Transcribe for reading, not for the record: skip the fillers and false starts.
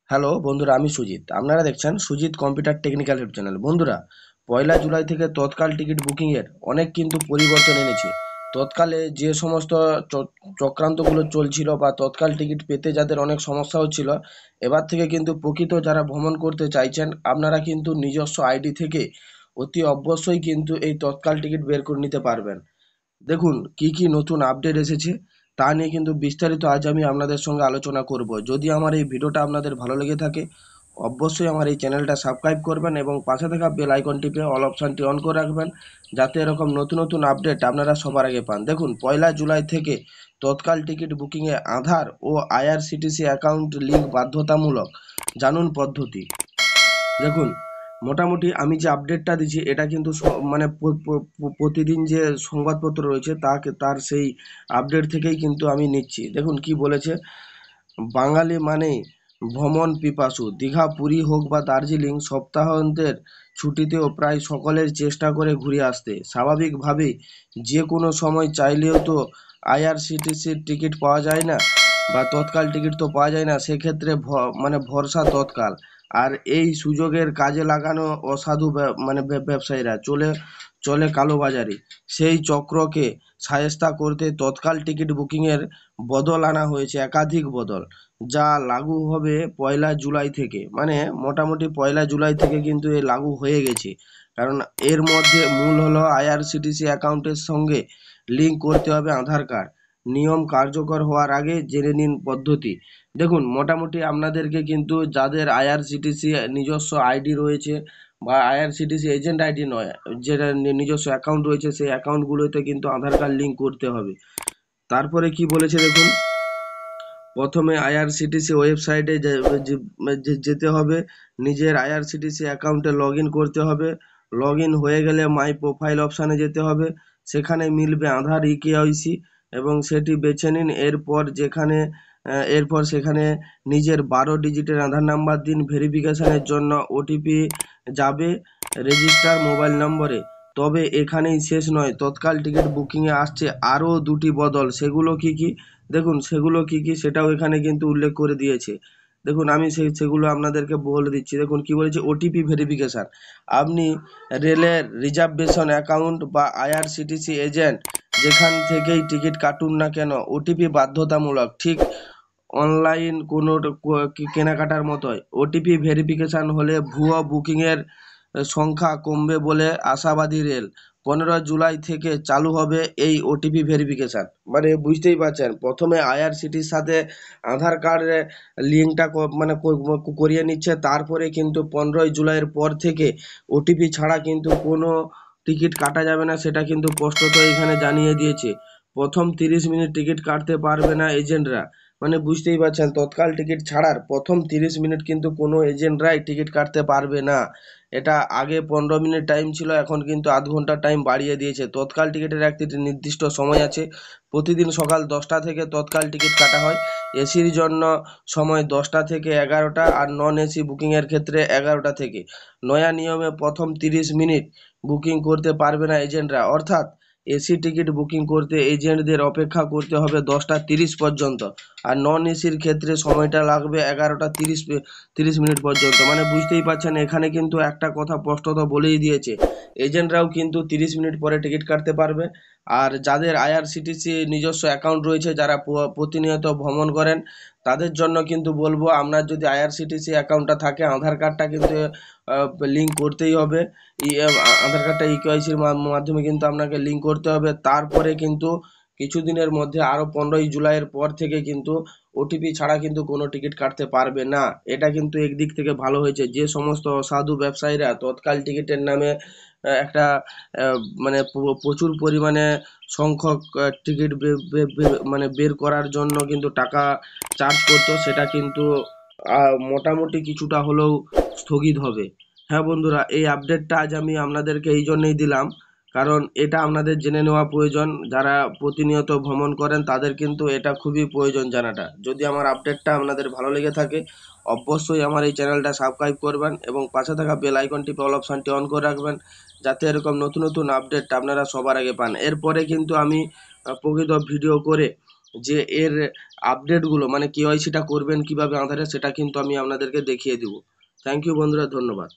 Hello বন্ধুরা, আমি সুজিত। আপনারা দেখছেন Sujit computer technical help channel. বন্ধুরা, 1 জুলাই থেকে তৎকাল টিকিট বুকিংয়ের অনেক কিন্তু পরিবর্তন এনেছে। তৎকালে যে সমস্ত চক্রান্তগুলো চলছিল বা তৎকাল টিকিট পেতে যাদের অনেক সমস্যা হচ্ছিল, এবার থেকে কিন্তু প্রকৃত যারা ভ্রমণ করতে চাইছেন আপনারা কিন্তু নিজস্ব আইডি থেকে অতি অবশ্যই কিন্তু এই তৎকাল টিকিট বের করে নিতে পারবেন। দেখুন কি কি নতুন আপডেট এসেছে তা নিয়ে কিন্তু বিস্তারিত আজ আমি আপনাদের সঙ্গে আলোচনা করব। যদি আমার এই ভিডিওটা আপনাদের ভালো লেগে থাকে অবশ্যই আমার এই চ্যানেলটা সাবস্ক্রাইব করবেন এবং পাশে থাকা বেল আইকন টিপে অল অপশানটি অন করে রাখবেন, যাতে এরকম নতুন নতুন আপডেট আপনারা সবার আগে পান। দেখুন, 1 জুলাই থেকে তৎকাল টিকিট বুকিংয়ে আধার ও আইআরসিটিসি অ্যাকাউন্ট লিঙ্ক বাধ্যতামূলক। জানুন পদ্ধতি। দেখুন, মোটামুটি আমি যে আপডেটটা দিচ্ছি এটা কিন্তু মানে প্রতিদিন যে সংবাদপত্র রয়েছে তার সেই আপডেট থেকেই কিন্তু আমি নিচ্ছি। দেখুন কি বলেছে। বাঙালি মানেই ভ্রমণ পিপাসু। দীঘা, পুরী হোক বা দার্জিলিং, সপ্তাহান্তের ছুটিতেও প্রায় সকলের চেষ্টা করে ঘুরে আসতে। স্বাভাবিকভাবেই যে কোনো সময় চাইলেও তো আইআরসিটিসির টিকিট পাওয়া যায় না বা তৎকাল টিকিট তো পাওয়া যায় না, সেক্ষেত্রে মানে ভরসা তৎকাল। আর এই সুযোগের কাজে লাগানো অসাধু ব্যবসায়ীরা চলে চলে কালোবাজারি। সেই চক্রকে শায়েস্তা করতে তৎকাল টিকিট বুকিংয়ের বদল আনা হয়েছে, একাধিক বদল, যা লাগু হবে 1 জুলাই থেকে। মানে মোটামুটি 1 জুলাই থেকে কিন্তু এ লাগু হয়ে গেছে। কারণ এর মধ্যে মূল হলো আইআরসিটিসি অ্যাকাউন্টের সঙ্গে লিঙ্ক করতে হবে আধার কার্ড। নিয়ম কার্যকর হওয়ার আগে জেনে নিন পদ্ধতি। দেখুন, মোটামুটি আপনাদেরকে কিন্তু যাদের আইআরসিটিসি নিজস্ব আইডি রয়েছে বা আইআরসিটিসি এজেন্ট আইডি নয়, যেটা নিজস্ব অ্যাকাউন্ট রয়েছে, সেই অ্যাকাউন্টগুলোতে কিন্তু আধার কার্ড লিঙ্ক করতে হবে। তারপরে কি বলেছে দেখুন, প্রথমে আইআরসিটিসি ওয়েবসাইটে যেতে হবে, নিজের আইআরসিটিসি অ্যাকাউন্টে লগ ইন করতে হবে। লগ ইন হয়ে গেলে মাই প্রোফাইল অপশানে যেতে হবে, সেখানে মিলবে আধার ইকেওয়াইসি এবং সেটি বেছে নিন। এরপর সেখানে নিজের 12 ডিজিটের আধার নাম্বার দিন। ভেরিফিকেশনের জন্য ওটিপি যাবে রেজিস্টার মোবাইল নম্বরে। তবে এখানেই শেষ নয়, তৎকাল টিকিট বুকিংয়ে আসছে আরও দুটি বদল। সেগুলো কি কি? দেখুন সেগুলো কি কি সেটাও এখানে কিন্তু উল্লেখ করে দিয়েছে। দেখুন আমি সেগুলো আপনাদেরকে বলে দিচ্ছি। দেখুন কি বলেছে, ওটিপি ভেরিফিকেশান। আপনি রেলের রিজার্ভেশন অ্যাকাউন্ট বা আইআরসিটিসি এজেন্ট যেখান থেকেই টিকিট কাটুন না কেন, ওটিপি বাধ্যতামূলক, ঠিক অনলাইন কোনো কেনাকাটার মতোই। ওটিপি ভেরিফিকেশান হলে ভুয়ো বুকিংয়ের সংখ্যা কমবে বলে আশাবাদী রেল। 15 জুলাই থেকে চালু হবে এই ওটিপি ভেরিফিকেশান। মানে বুঝতেই পারছেন, প্রথমে আইআরসিটির সাথে আধার কার্ডের লিঙ্কটা করিয়ে নিচ্ছে, তারপরে কিন্তু 15 জুলাইয়ের পর থেকে ওটিপি ছাড়া কিন্তু কোনো টিকিট কাটা যাবে না, সেটা কিন্তু স্পষ্টত এখানে জানিয়ে দিয়েছে। প্রথম 30 মিনিট টিকিট কাটতে পারবে না এজেন্টরা। মানে বুঝতেই পারছেন, তৎকাল টিকিট ছাড়ার প্রথম 30 মিনিট কিন্তু কোনো এজেন্টরাই টিকিট কাটতে পারবে না। এটা আগে 15 মিনিট টাইম ছিল, এখন কিন্তু আধ ঘন্টা টাইম বাড়িয়ে দিয়েছে। তৎকাল টিকিটের একটি নির্দিষ্ট সময় আছে। প্রতিদিন সকাল 10টা থেকে তৎকাল টিকিট কাটা হয়। এসির জন্য সময় 10টা থেকে 11টা, আর নন এসি বুকিংয়ের ক্ষেত্রে 11টা থেকে। নয়া নিয়মে প্রথম 30 মিনিট বুকিং করতে পারবে না এজেন্টরা, অর্থাৎ এসি টিকিট বুকিং করতে এজেন্টদের অপেক্ষা করতে হবে 10টা 30 পর্যন্ত, আর নন এসির ক্ষেত্রে সময়টা লাগবে 11টা 30 মিনিট পর্যন্ত। মানে বুঝতেই পারছেন, এখানে কিন্তু একটা কথা স্পষ্টত বলেই দিয়েছে, এজেন্টরাও কিন্তু 30 মিনিট পরে টিকিট কাটতে পারবে। আর যাদের আইআরসিটিসি নিজস্ব অ্যাকাউন্ট রয়েছে, যারা প্রতিনিয়ত ভ্রমণ করেন, তাদের জন্য কিন্তু বলবো, আপনার যদি আইআরসিটিসি অ্যাকাউন্টটা থাকে আধার কার্ডটা কিন্তু লিঙ্ক করতেই হবে। আধার কার্ডটা ইকেওয়াইসির মাধ্যমে কিন্তু আপনাকে লিঙ্ক করতে হবে। তারপরে কিন্তু কিছুদিনের মধ্যে আরও 15 জুলাইয়ের পর থেকে কিন্তু ওটিপি ছাড়া কিন্তু কোনো টিকিট কাটতে পারবে না। এটা কিন্তু একদিক থেকে ভালো হয়েছে। যে সমস্ত অসাধু ব্যবসায়ীরা তৎকাল টিকিটের নামে একটা মানে প্রচুর পরিমাণে সংখ্যক টিকিট মানে বের করার জন্য কিন্তু টাকা চার্জ করতো, সেটা কিন্তু মোটামুটি কিছুটা হলেও স্থগিত হবে। হ্যাঁ বন্ধুরা, এই আপডেটটা আজ আমি আপনাদেরকে এই জন্যই দিলাম, কারণ এটা আপনাদের জেনে নেওয়া প্রয়োজন। যারা প্রতিনিয়ত ভ্রমণ করেন তাদের কিন্তু এটা খুবই প্রয়োজন জানাটা। যদি আমার আপডেটটা আপনাদের ভালো লেগে থাকে অবশ্যই আমার এই চ্যানেলটা সাবস্ক্রাইব করবেন এবং পাশে থাকা বেল আইকন টিপে অল অপশানটি অন করে রাখবেন, যাতে এরকম নতুন নতুন আপডেট আপনারা সবার আগে পান। এরপরে কিন্তু আমি প্রকৃত ভিডিও করে যে এর আপডেটগুলো মানে কেওয়াইসিটা করবেন কিভাবে আধারে, সেটা কিন্তু আমি আপনাদেরকে দেখিয়ে দেবো। থ্যাংক ইউ বন্ধুরা, ধন্যবাদ।